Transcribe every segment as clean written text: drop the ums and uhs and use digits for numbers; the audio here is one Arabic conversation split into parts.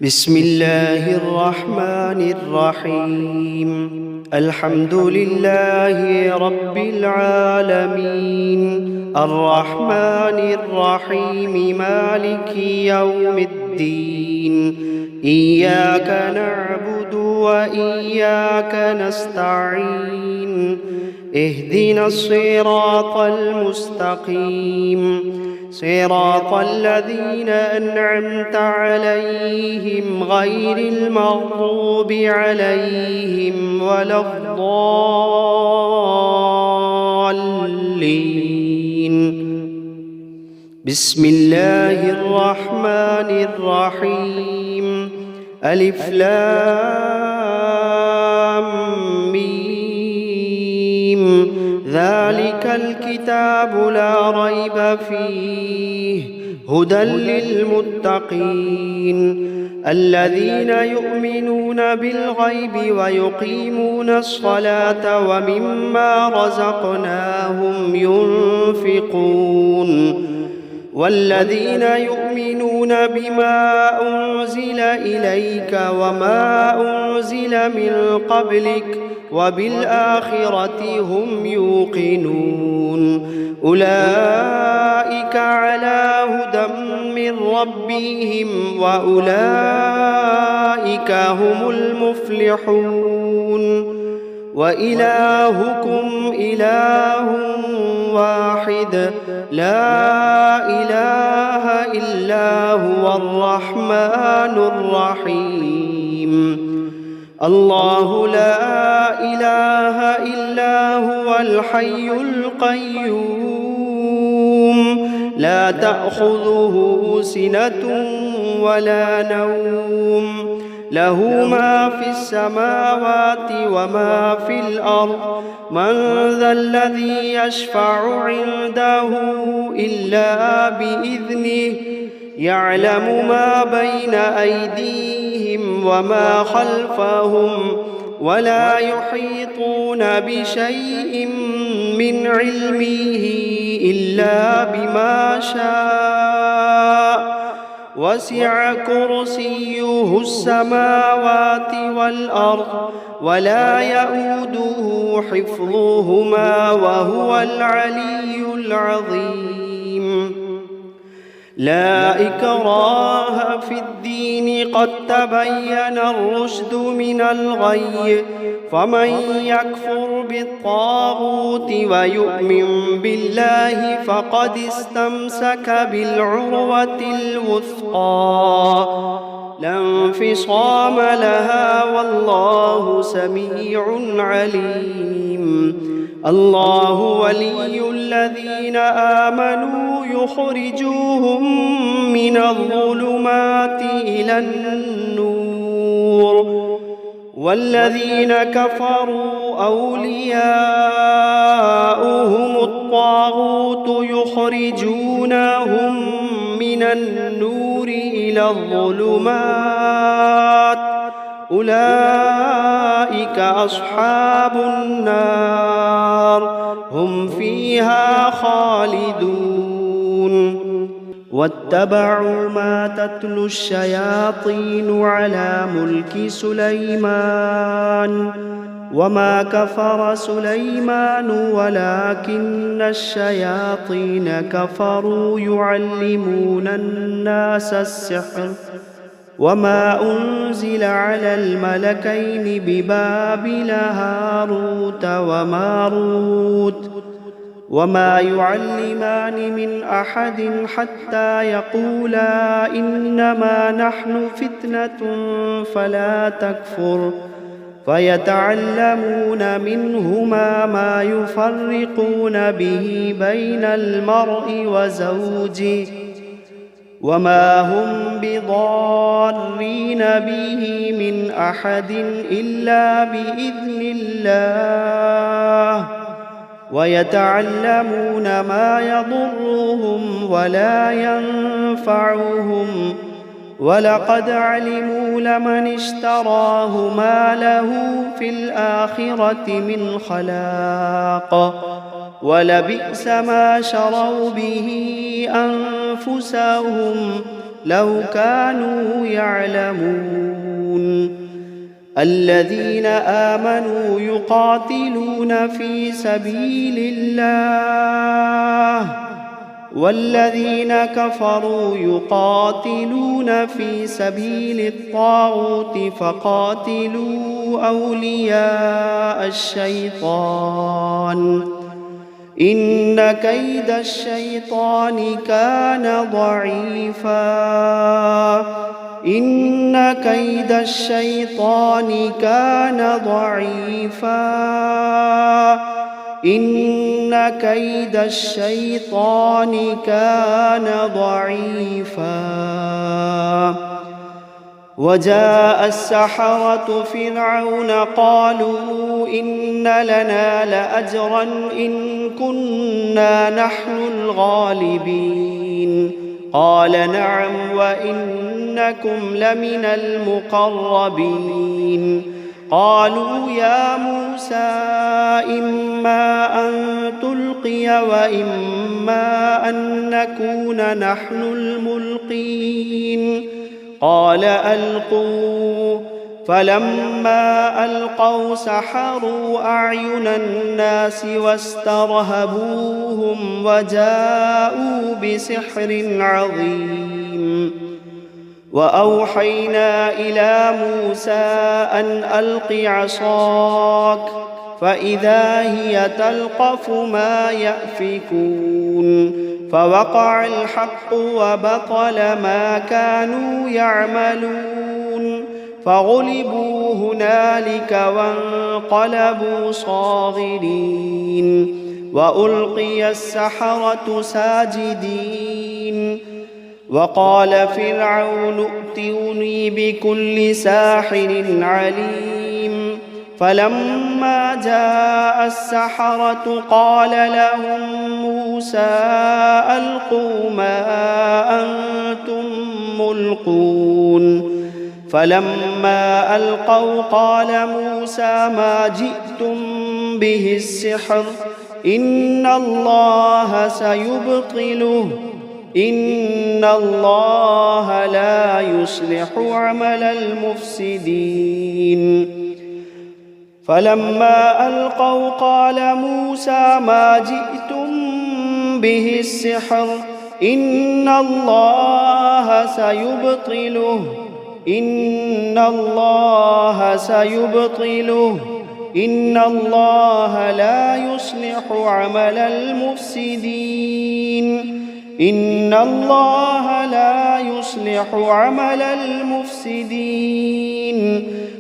بسم الله الرحمن الرحيم. الحمد لله رب العالمين، الرحمن الرحيم، مالك يوم الدين. إياك نعبد وإياك نستعين، اهدنا الصراط المستقيم، صراط الذين أنعمت عليهم غير المغضوب عليهم ولا الضالين. بسم الله الرحمن الرحيم. ألف لام ميم. ذلك الكتاب لا ريب فيه، هدى للمتقين الذين يؤمنون بالغيب ويقيمون الصلاة ومما رزقناهم ينفقون، والذين يؤمنون بما أنزل إليك وما أنزل من قبلك وبالآخرة هم يوقنون. أولئك على هدى من ربهم وأولئك هم المفلحون. وإلهكم إله واحد، لا إله إلا هو الرحمن الرحيم. الله لا إله إلا هو الحي القيوم، لا تأخذه سنة ولا نوم، له ما في السماوات وما في الأرض. من ذا الذي يشفع عنده إلا بإذنه، يعلم ما بين أيديهم وما خلفهم، ولا يحيطون بشيء من علمه إلا بما شاء. وسع كرسيه السماوات والأرض، ولا يئوده حفظهما وهو العلي العظيم. لا إكراه في الدين، قد تبين الرشد من الغي، فمن يكفر بالطاغوت ويؤمن بالله فقد استمسك بالعروة الوثقى، لا انفصام لها، والله سميع عليم. الله ولي الذين آمنوا يخرجوهم من الظلمات إلى النور، والذين كفروا أولياؤهم الطاغوت يخرجونهم من النور إلى الظلمات، أولئك أصحاب النار، هم فيها خالدون. واتبعوا ما تتلو الشياطين على ملك سليمان، وما كفر سليمان ولكن الشياطين كفروا يعلمون الناس السحر، وما أنزل على الملكين ببابل هاروت وماروت، وما يعلمان من أحد حتى يقولا إنما نحن فتنة فلا تكفر، فيتعلمون منهما ما يفرقون به بين المرء وزوجه، وما هم بضارين به من أحد إلا بإذن الله، ويتعلمون ما يضرهم ولا ينفعهم، ولقد علموا لمن اشتراه ما له في الآخرة من خلاق، ولبئس ما شروا به أنفسهم لو كانوا يعلمون الذين آمنوا يقاتلون في سبيل الله والذين كفروا يقاتلون في سبيل الطاغوت فقاتلوا أولياء الشيطان إن كيد الشيطان كان ضعيفا إن كيد الشيطان كان ضعيفا إن كيد الشيطان كان ضعيفا وجاء السحرة فرعون قالوا إن لنا لأجرا إن كنا نحن الغالبين قال نعم وإنكم لمن المقربين قالوا يا موسى إما أن تلقي وإما أن نكون نحن الملقين قال ألقوا فلما ألقوا سحروا أعين الناس واسترهبوهم وجاءوا بسحر عظيم وأوحينا إلى موسى أن ألق عصاك فإذا هي تلقف ما يأفكون فوقع الحق وبطل ما كانوا يعملون فغلبوا هنالك وانقلبوا صاغرين وألقي السحرة ساجدين وقال فرعون ائتوني بكل ساحر عليم فلما جاء السحرة قال لهم موسى ألقوا ما أنتم ملقون فلما ألقوا قال موسى ما جئتم به السحر إن الله سيبطله إن الله لا يصلح عمل المفسدين فلما ألقوا قال موسى ما جئتم به السحر إن الله سيبطله إن الله سيبطله إن الله لا يصلح عمل المفسدين إن الله لا يصلح عمل المفسدين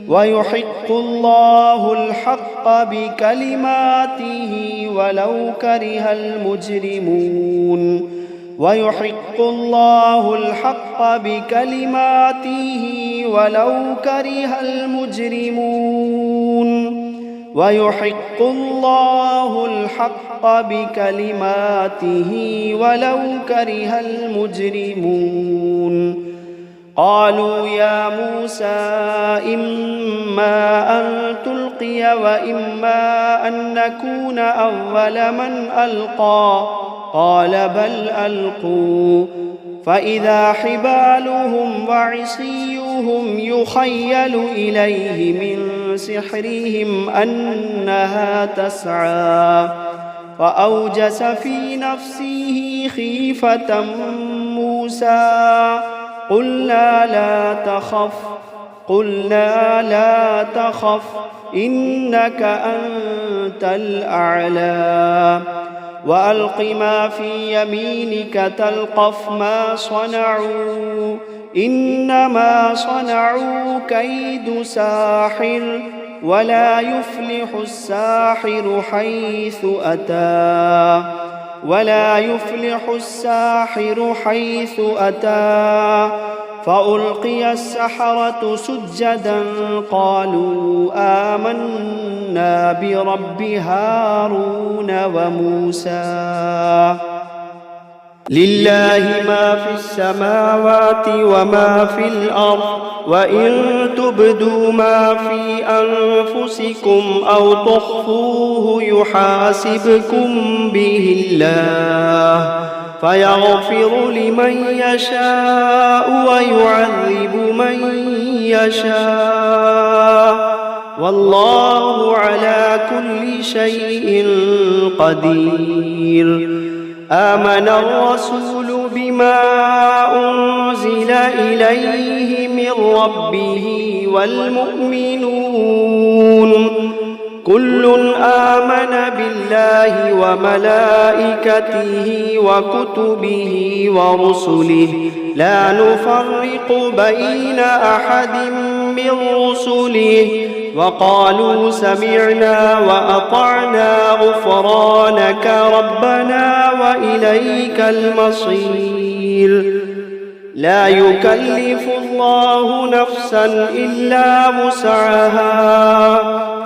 ويحق الله الحق بكلماته ولو كره المجرمون ويحق الله الحق بكلماته ولو كره المجرمون ويحق الله الحق بكلماته ولو كره المجرمون قالوا يا موسى إما أن تلقي وإما أن نكون أول من ألقى قال بل ألقوا فإذا حبالهم وعصيهم يخيل إليه من سحرهم أنها تسعى فأوجس في نفسه خيفة موسى قلنا لا تخف إنك أنت الأعلى وألق ما في يمينك تلقف ما صنعوا إنما صنعوا كيد ساحر ولا يفلح الساحر حيث أتى فألقي السحرة سجدا قالوا آمنا برب هارون وموسى لله ما في السماوات وما في الأرض وإن تبدوا ما في أنفسكم أو تخفوه يحاسبكم به الله فيغفر لمن يشاء ويعذب من يشاء والله على كل شيء قدير. آمن الرسول بما أنزل إليه من ربه والمؤمنون كل آمن بالله وملائكته وكتبه ورسله لا نفرق بين أحد من رسله وقالوا سمعنا وأطعنا غفرانك ربنا وإليك المصير. لا يكلف الله نفسا إلا وسعها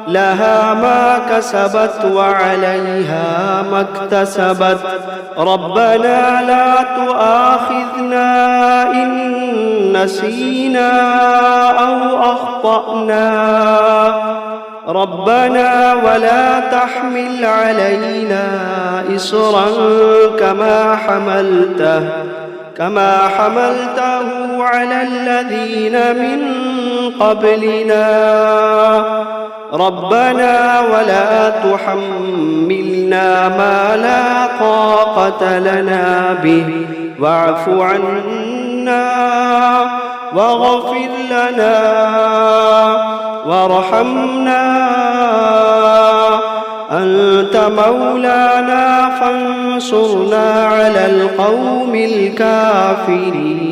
لها ما كسبت وعليها ما اكتسبت ربنا لا تؤاخذنا إن نسينا أو أخطأنا ربنا ولا تحمل علينا إصرا كما حملته على الذين من قبلنا ربنا ولا تحملنا ما لا طاقة لنا به واعف عنا واغفر لنا وارحمنا أنت مولانا فانصرنا على القوم الكافرين.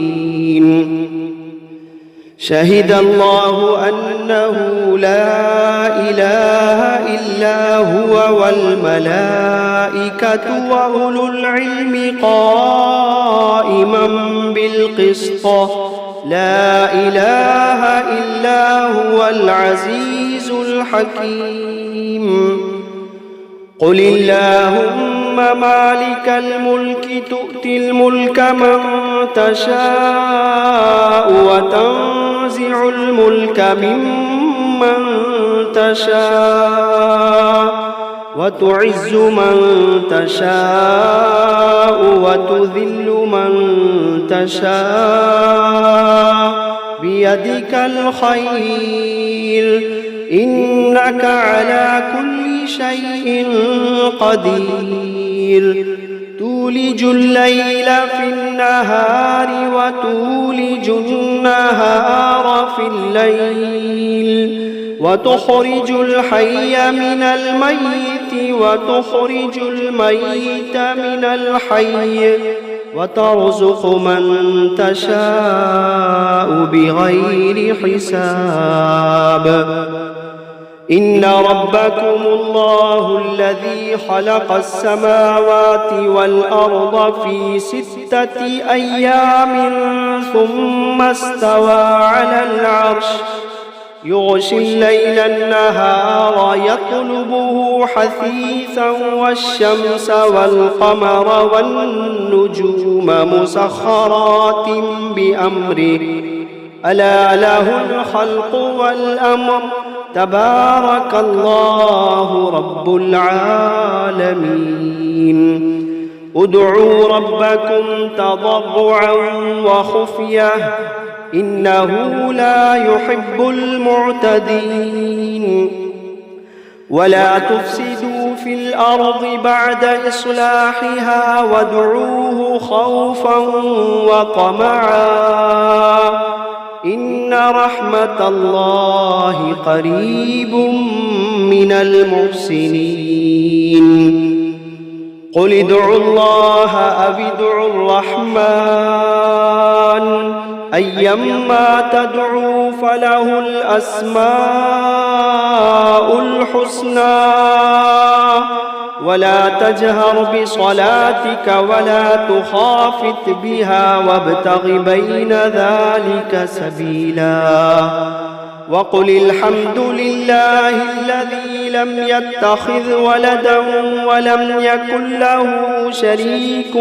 شهد الله أنه لا إله إلا هو والملائكة وأولو العلم قائما بالقسط لا إله إلا هو العزيز الحكيم. قل اللهم مالك الملك تؤتي الملك من تشاء وتنزع الملك ممن تشاء وتعز من تشاء وتذل من تشاء بيدك الخير إنك على كل شيء قدير. تولج الليل في النهار وتولج النهار في الليل وتخرج الحي من الميت وتخرج الميت من الحي وترزق من تشاء بغير حساب. إن ربكم الله الذي خلق السماوات والأرض في 6 أيام ثم استوى على العرش يغشي الليل النهار يطلبه حثيثا والشمس والقمر والنجوم مسخرات بأمره ألا له الخلق والأمر تبارك الله رب العالمين. ادعوا ربكم تضرعا وخفية إنه لا يحب المعتدين. ولا تفسدوا في الأرض بعد إصلاحها وادعوه خوفا وطمعا إن رحمة الله قريب من المحسنين. قل ادعوا الله أو ادعوا الرحمن أيما تدعوا فله الأسماء الحسنى ولا تجهر بصلاتك ولا تخافت بها وابتغ بين ذلك سبيلا. وقل الحمد لله الذي لم يتخذ ولدا ولم يكن له شريك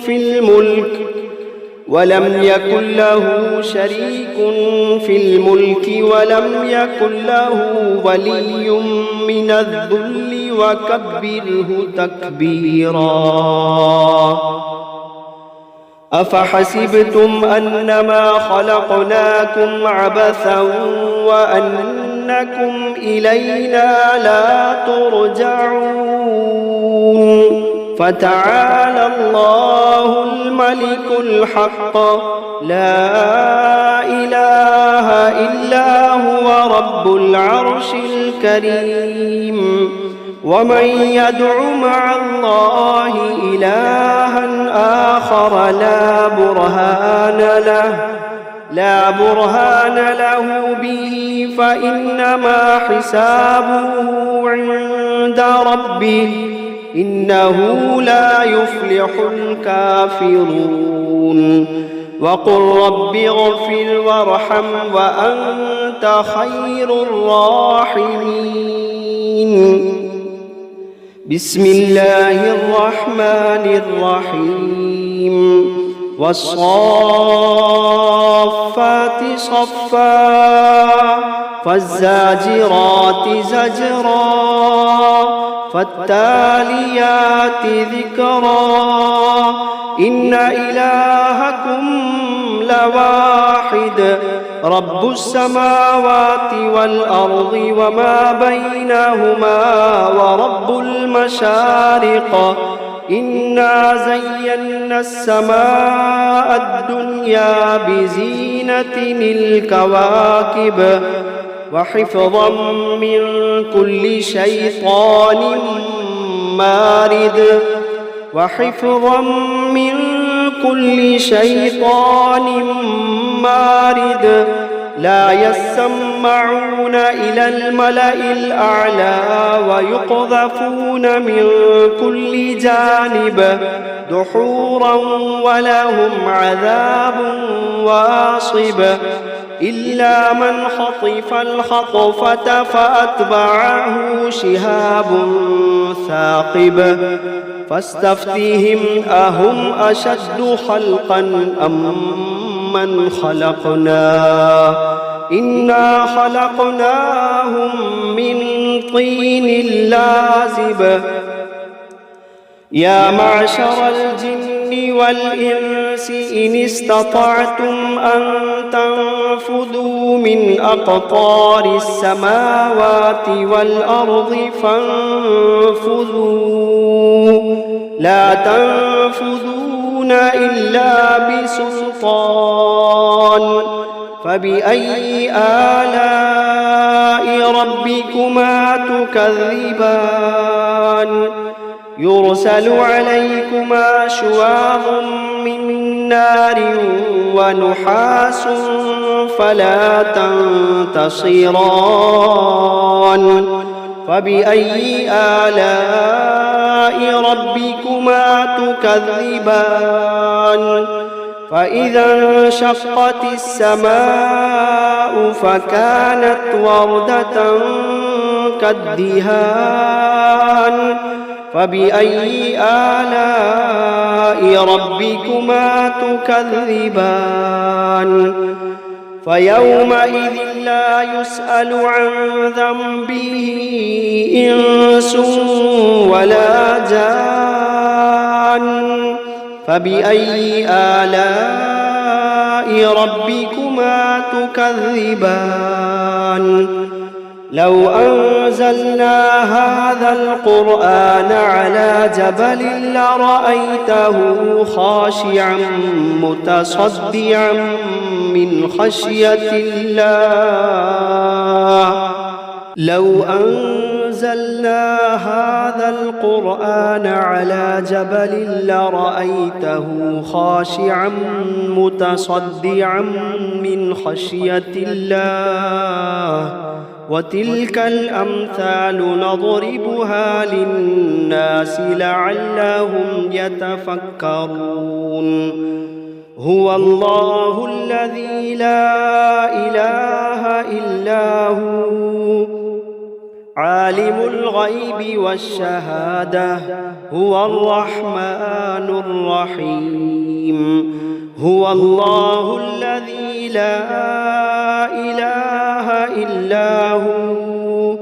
في الملك ولم يكن له ولي من الذل وكبره تكبيرا. أفحسبتم أنما خلقناكم عبثا وأنكم إلينا لا ترجعون فتعالى الله الملك الحق لا إله إلا هو رب العرش الكريم ومن يدع مع الله إلها آخر لا برهان له به فإنما حسابه عند ربه إنه لا يفلح الكافرون وقل رب اغفر وارحم وأنت خير الراحمين بسم الله الرحمن الرحيم والصافات صفا فالزاجرات زجرا فالتاليات ذكرا إن إلهكم لواحد رب السماوات والأرض وما بينهما ورب المشارق إنا زينا السماء الدنيا بزينة الكواكب وحفظا من كل شيطان مارد لا يسمعون إلى الملأ الأعلى ويقذفون من كل جانب دحورا ولهم عذاب واصب إلا من خطف الخطفة فأتبعه شهاب ثاقب فاستفتهم أهم أشد خلقا أم من خلقنا إنا خلقناهم من طين لازب يا معشر الجن والإنس إن استطعتم أن تنفذوا من أقطار السماوات والأرض فانفذوا لا تنفذون إلا بسلطان فبأي آلاء ربكما تكذبان يرسل عليكما شواظ من نار ونحاس فلا تنتصران فبأي آلاء ربكما تكذبان فإذا انشقت السماء فكانت وردة كالدهان فبأي آلاء ربكما تكذبان فيومئذ لا يسأل عن ذنبه إنس ولا جان فبأي آلاء ربكما تكذبان لو أنزلنا هذا القرآن على جبل لرأيته خاشعا متصدعا من خشية الله لو أنزلنا هذا القرآن على جبل لرأيته خاشعا متصدعا من خشية الله وتلك الأمثال نضربها للناس لعلهم يتفكرون هو الله الذي لا إله إلا هو عالم الغيب والشهادة هو الرحمن الرحيم هو الله الذي لا إله إلا هو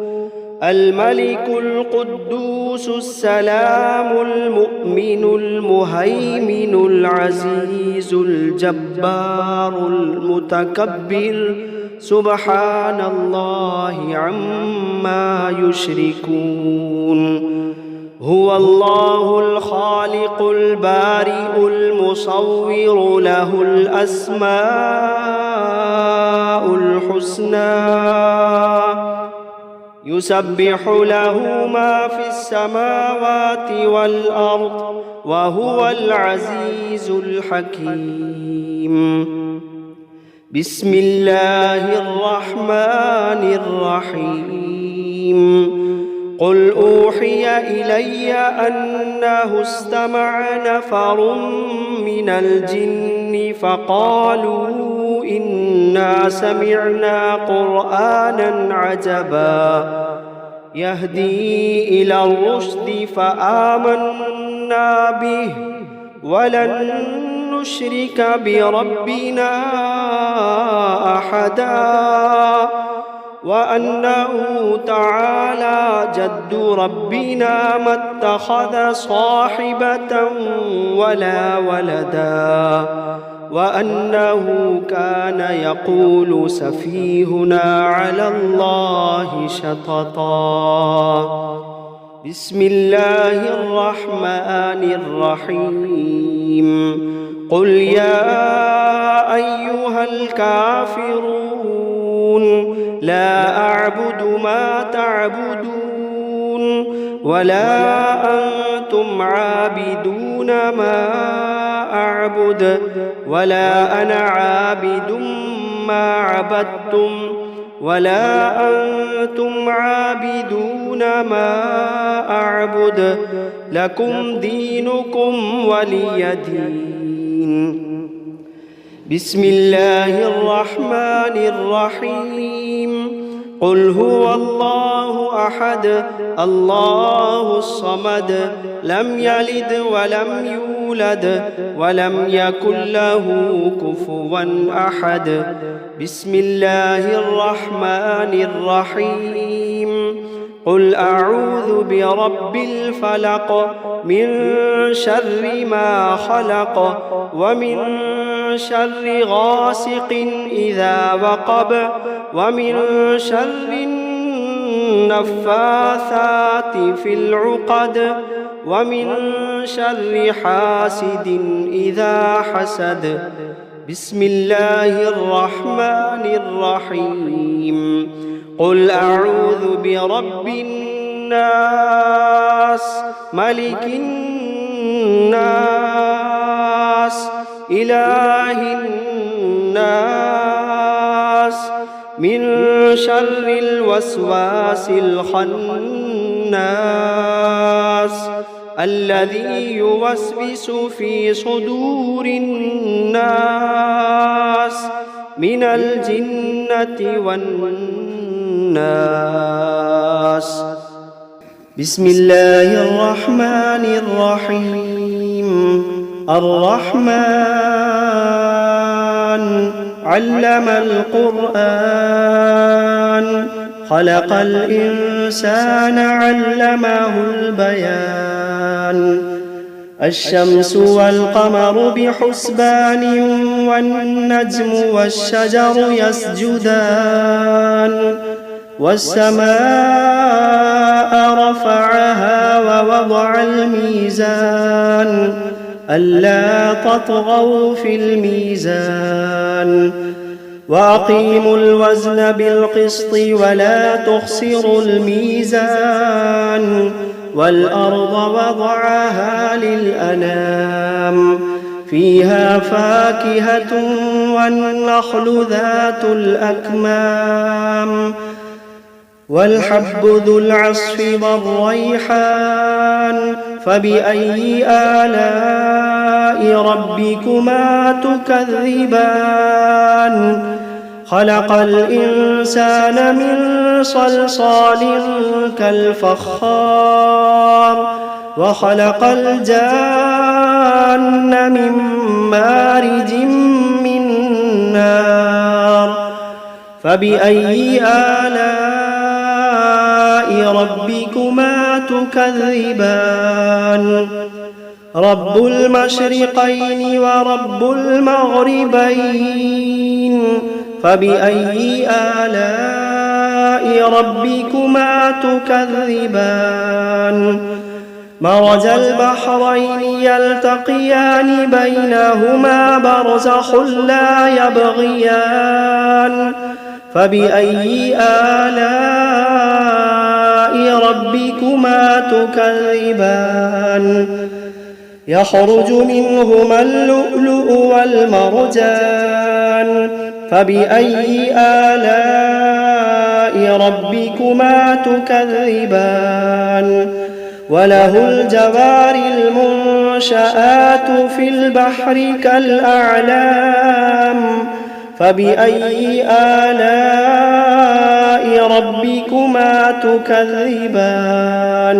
الملك القدوس السلام المؤمن المهيمن العزيز الجبار المتكبر سبحان الله عما يشركون هو الله الخالق البارئ المصور له الأسماء الحسنى يسبح له ما في السماوات والأرض وهو العزيز الحكيم بسم الله الرحمن الرحيم قل أوحي إلي أنه استمع نفر من الجن فقالوا إنا سمعنا قرآنا عجبا يهدي إلى الرشد فآمنا به ولن نشرك بربنا أحدا وأنه تعالى جد ربنا ما اتخذ صاحبة ولا ولدا وأنه كان يقول سفيهنا على الله شططا بسم الله الرحمن الرحيم قل يا أيها الكافرون لا أعبد ما تعبدون ولا أنتم عابدون ما أعبد ولا أنا عابد ما عبدتم ولا أنتم عابدون ما أعبد لكم دينكم ولي دين بسم الله الرحمن الرحيم قل هو الله أحد الله الصمد لم يلد ولم يولد ولم يكن له كفوا أحد بسم الله الرحمن الرحيم قل أعوذ برب الفلق من شر ما خلق ومن شر غاسق إذا وقب ومن شر النفاثات في العقد ومن شر حاسد إذا حسد بسم الله الرحمن الرحيم قل أعوذ برب الناس ملك الناس إله الناس من شر الوسواس الخناس الذي يوسوس في صدور الناس من الجنة والناس بسم الله الرحمن الرحيم الرحمن علم القرآن خلق الإنسان علمه البيان الشمس والقمر بحسبان والنجم والشجر يسجدان والسماء رفعها ووضع الميزان ألا تطغوا في الميزان وأقيموا الوزن بالقسط ولا تخسروا الميزان والأرض وضعها للأنام فيها فاكهة والنخل ذات الأكمام والحب ذو العصف والريحان فبأي آلاء ربكما تكذبان خلق الإنسان من صلصال كالفخار وخلق الجان من مارج من نار فبأي آلاء ربكما تكذبان رب المشرقين ورب المغربين فبأي آلاء ربكما تكذبان مرج البحرين يلتقيان بينهما برزخ لا يبغيان فبأي آلاء ربكما تكذبان يخرج منهما اللؤلؤ والمرجان فبأي آلاء ربكما تكذبان وله الجوار المنشآت في البحر كالأعلام فبأي آلاء ربكما تكذبان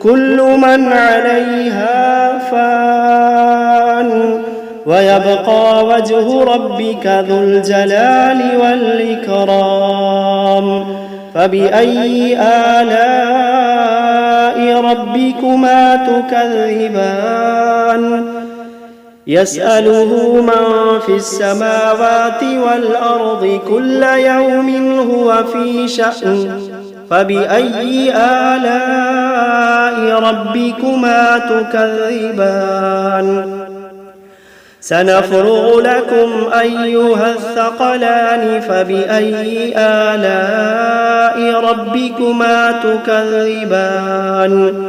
كل من عليها فان ويبقى وجه ربك ذو الجلال والإكرام فبأي آلاء ربكما تكذبان يسأله من في السماوات والأرض كل يوم هو في شأن فبأي آلاء ربكما تكذبان سنفرغ لكم أيها الثقلان فبأي آلاء ربكما تكذبان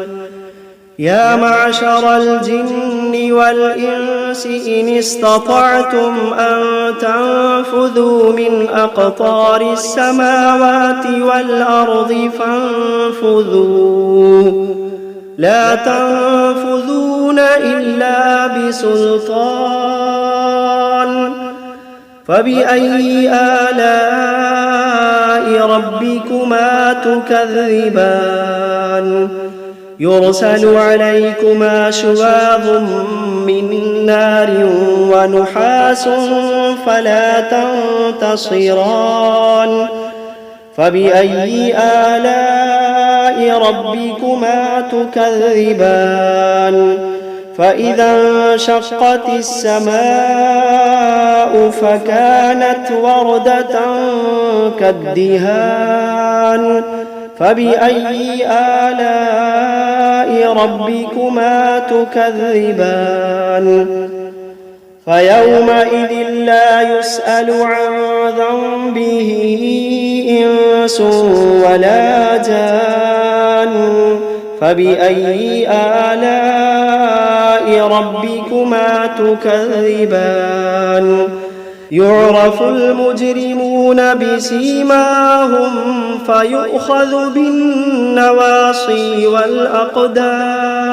يا معشر الجن والإنس إن استطعتم أن تنفذوا من أقطار السماوات والأرض فانفذوا لا تنفذون إلا بسلطان فبأي آلاء ربكما تكذبان يرسل عليكما شواظ من نار ونحاس فلا تنتصران فبأي آلاء ربكما تكذبان فإذا انشقت السماء فكانت وردة كالدهان فبأي آلاء ربكما تكذبان فيومئذ لا يسأل عن ذنبه إنس ولا جان فبأي آلاء ربكما تكذبان يعرف المجرمون بسيماهم فيؤخذ بالنواصي والأقدام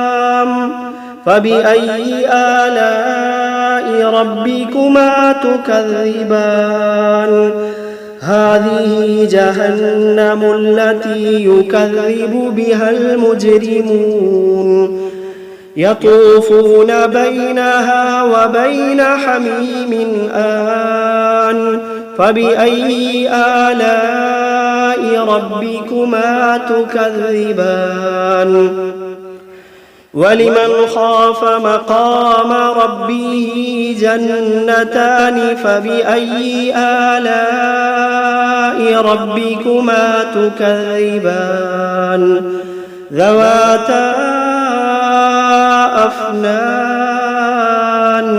فبأي آلاء ربكما تكذبان هذه جهنم التي يكذب بها المجرمون يطوفون بينها وبين حميم آن فبأي آلاء ربكما تكذبان ولمن خاف مقام ربه جنتان فبأي آلاء ربكما تكذبان ذواتا أفنان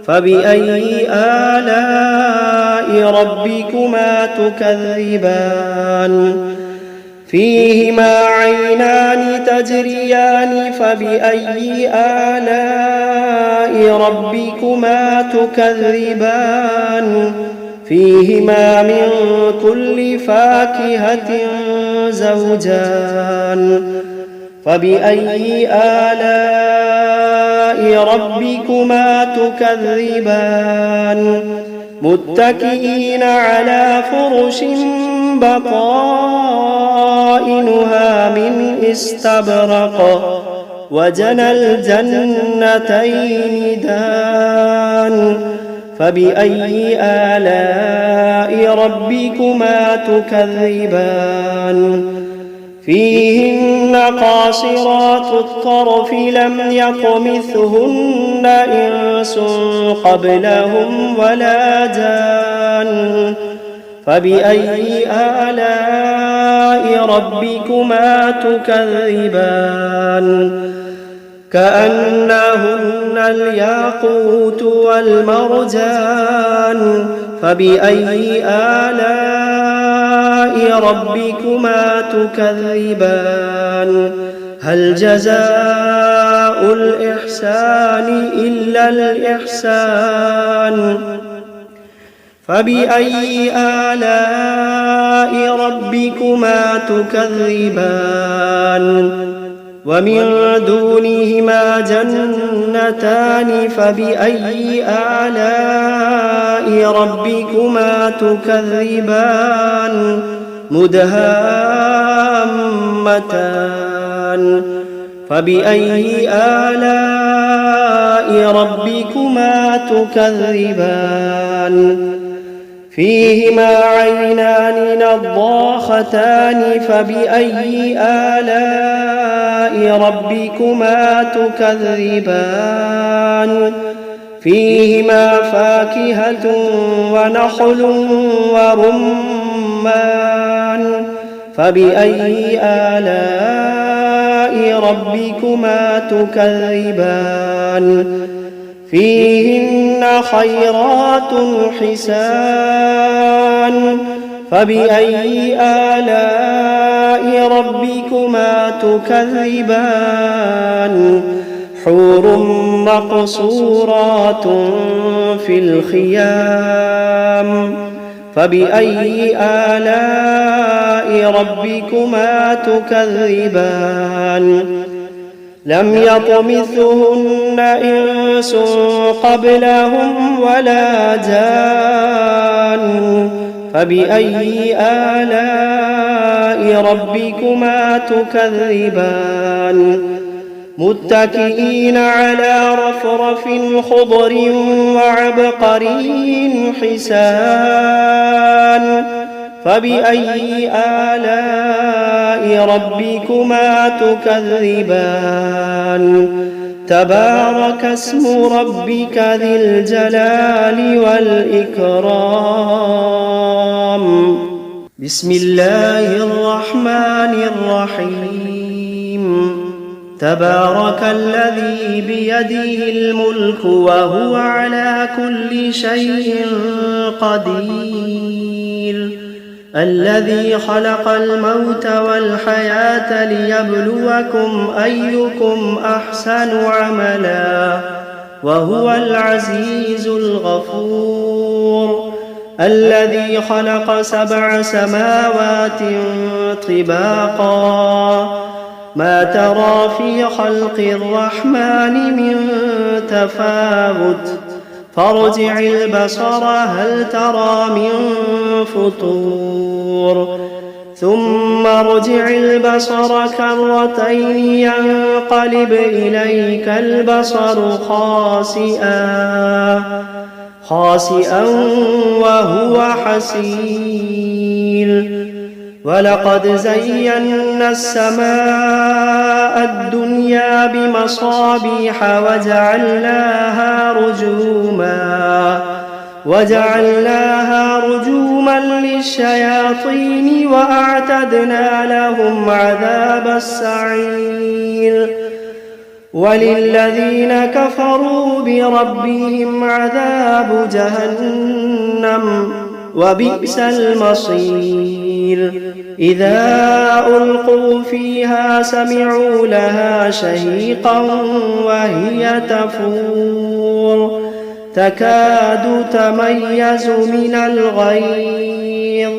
فبأي آلاء ربكما تكذبان فيهما عينان تجريان فبأي آلاء ربكما تكذبان فيهما من كل فاكهة زوجان فبأي آلاء ربكما تكذبان متكئين على فرش بطائنها من استبرق وجنى الجنتين دان فبأي آلاء ربكما تكذبان فيهن قاصرات الطرف لم يطمثهن إنس قبلهم ولا جان فبأي آلاء ربكما تكذبان كأنهن الياقوت والمرجان فبأي آلاء ربكما تكذبان هل جزاء الإحسان إلا الإحسان فبأي آلاء ربكما تكذبان ومن دونهما جنتان فبأي آلاء ربكما تكذبان مدهامتان فبأي آلاء ربكما تكذبان فيهما عينان نضاختان فبأي آلاء ربكما تكذبان فيهما فاكهة ونخل ورمان فبأي آلاء ربكما تكذبان فيهن خيرات حسان فبأي آلاء ربكما تكذبان حور مقصورات في الخيام فبأي آلاء ربكما تكذبان لم يطمثهن إنس قبلهم ولا جان فبأي آلاء ربكما تكذبان متكئين على رفرف خضر وعبقري حسان فبأي آلاء ربكما تكذبان تبارك اسم ربك ذي الجلال والإكرام بسم الله الرحمن الرحيم تبارك الذي بيده الملك وهو على كل شيء قدير الذي خلق الموت والحياة ليبلوكم أيكم أحسن عملا وهو العزيز الغفور الذي خلق 7 سماوات طباقا ما ترى في خلق الرحمن من تفاوت فارجع البصر هل ترى من فطور ثم ارجع البصر كرتين ينقلب إليك البصر خاسئا وهو حسير ولقد زينا السماء الدنيا بمصابيح وجعلناها رجوما للشياطين وأعتدنا لهم عذاب السعير وللذين كفروا بربهم عذاب جهنم وبئس المصير إذا ألقوا فيها سمعوا لها شهيقا وهي تفور تكاد تميز من الغيظ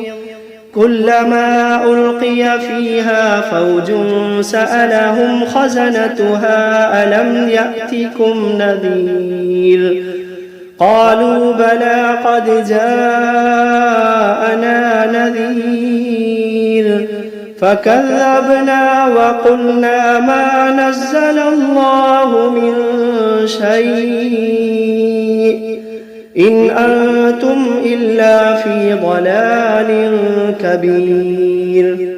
كلما ألقي فيها فوج سألهم خزنتها ألم يأتكم نذير قالوا بلى قد جاءنا نذير فكذبنا وقلنا ما نزل الله من شيء إن أنتم إلا في ضلال كبير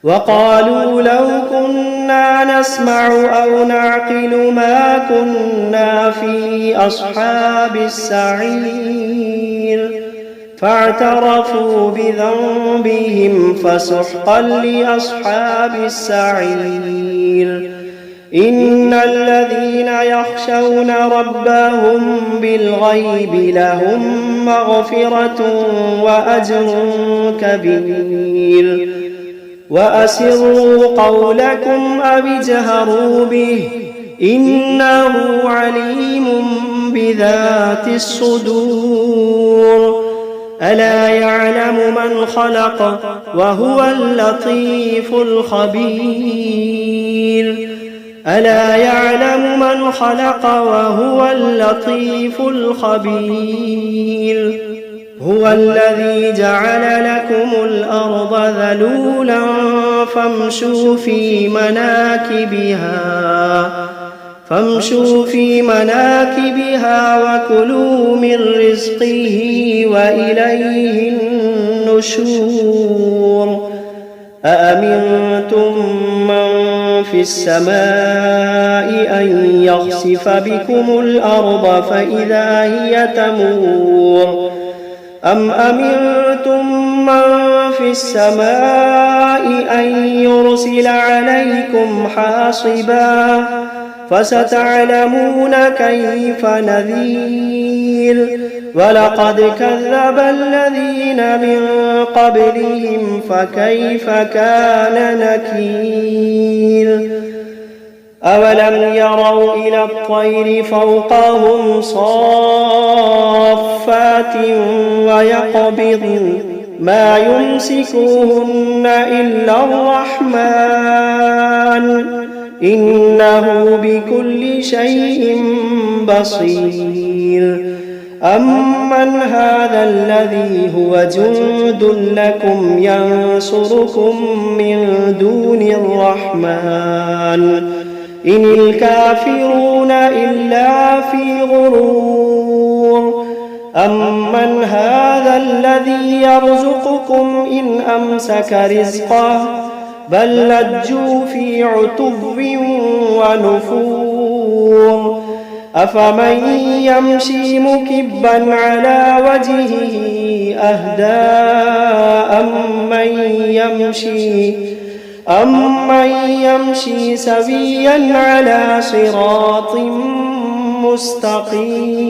وقالوا لو كنا نسمع أو نعقل ما كنا في أصحاب السعير فاعترفوا بذنبهم فسحقا لأصحاب السعير إن الذين يخشون ربهم بالغيب لهم مغفرة وأجر كبير وأسروا قولكم أو اجهروا به إنه عليم بذات الصدور ألا يعلم من خلق وهو اللطيف الخبير ألا يعلم من خلق وهو اللطيف الخبير هو الذي جعل لكم الأرض ذلولا فامشوا في مناكبها وكلوا من رزقه وإليه النشور أأمنتم من في السماء أن يخسف بكم الأرض فإذا هي تمور أم أمنتم من في السماء أن يرسل عليكم حاصبا فستعلمون كيف نذير ولقد كذب الذين من قبلهم فكيف كان نكير أولم يروا إلى الطير فوقهم صافات ويقبضن ما يمسكوهن إلا الرحمن إنه بكل شيء بصير أمن هذا الذي هو جند لكم ينصركم من دون الرحمن إن الكافرون إلا في غرور أمن هذا الذي يرزقكم إن أمسك رزقه بل لجوا في عتو ونفور أفمن يمشي مكبا على وجهه أهدى أمن يمشي سويا على صراط مستقيم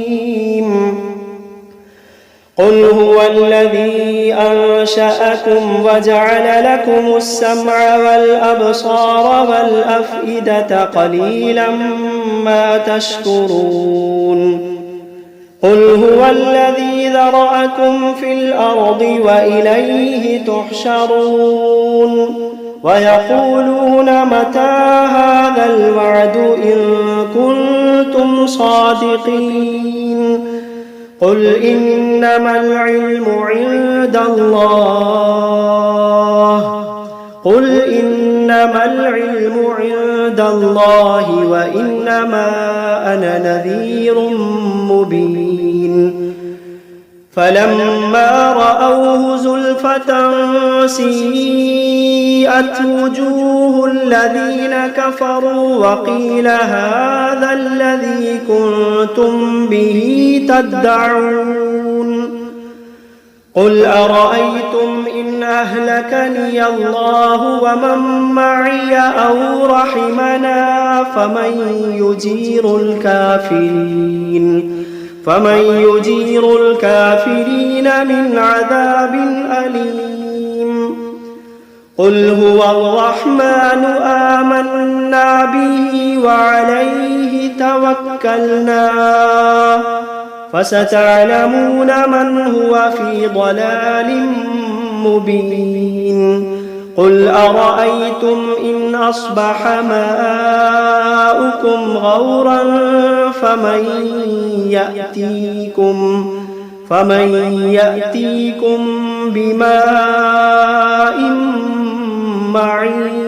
قل هو الذي أنشأكم وجعل لكم السمع والأبصار والأفئدة قليلا ما تشكرون قل هو الذي ذرأكم في الأرض وإليه تحشرون ويقولون متى هذا الوعد إن كنتم صادقين قل إنما العلم عند الله وإنما أنا نذير مبين فلما رأوه زلفة سيئت وجوه الذين كفروا وقيل هذا الذي كنتم به تدعون قل أرأيتم إن أهلكني الله ومن معي أو رحمنا فمن يجير الكافرين من عذاب أليم قل هو الرحمن آمنا به وعليه توكلنا فستعلمون من هو في ضلال مبين قل أرأيتم إن أصبح ماؤكم غورا فمن يأتيكم بماء معين